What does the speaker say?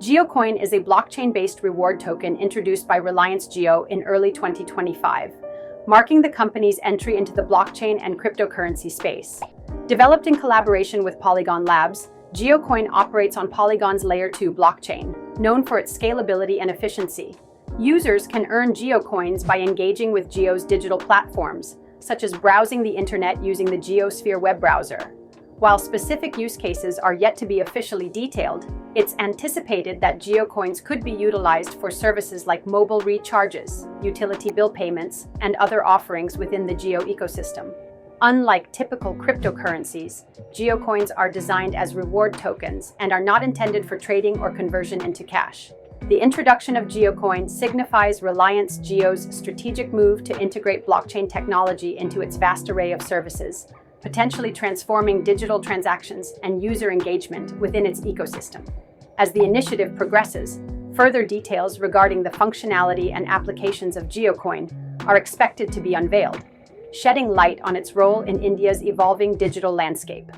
Jiocoin is a blockchain-based reward token introduced by Reliance Jio in early 2025, marking the company's entry into the blockchain and cryptocurrency space. Developed in collaboration with Polygon Labs, Jiocoin operates on Polygon's Layer 2 blockchain, known for its scalability and efficiency. Users can earn Jiocoins by engaging with Jio's digital platforms, such as browsing the internet using the Jiosphere web browser. While specific use cases are yet to be officially detailed, it's anticipated that Jiocoins could be utilized for services like mobile recharges, utility bill payments, and other offerings within the Jio ecosystem. Unlike typical cryptocurrencies, Jiocoins are designed as reward tokens and are not intended for trading or conversion into cash. The introduction of Jiocoin signifies Reliance Jio's strategic move to integrate blockchain technology into its vast array of services, potentially transforming digital transactions and user engagement within its ecosystem. As the initiative progresses, further details regarding the functionality and applications of Jiocoin are expected to be unveiled, shedding light on its role in India's evolving digital landscape.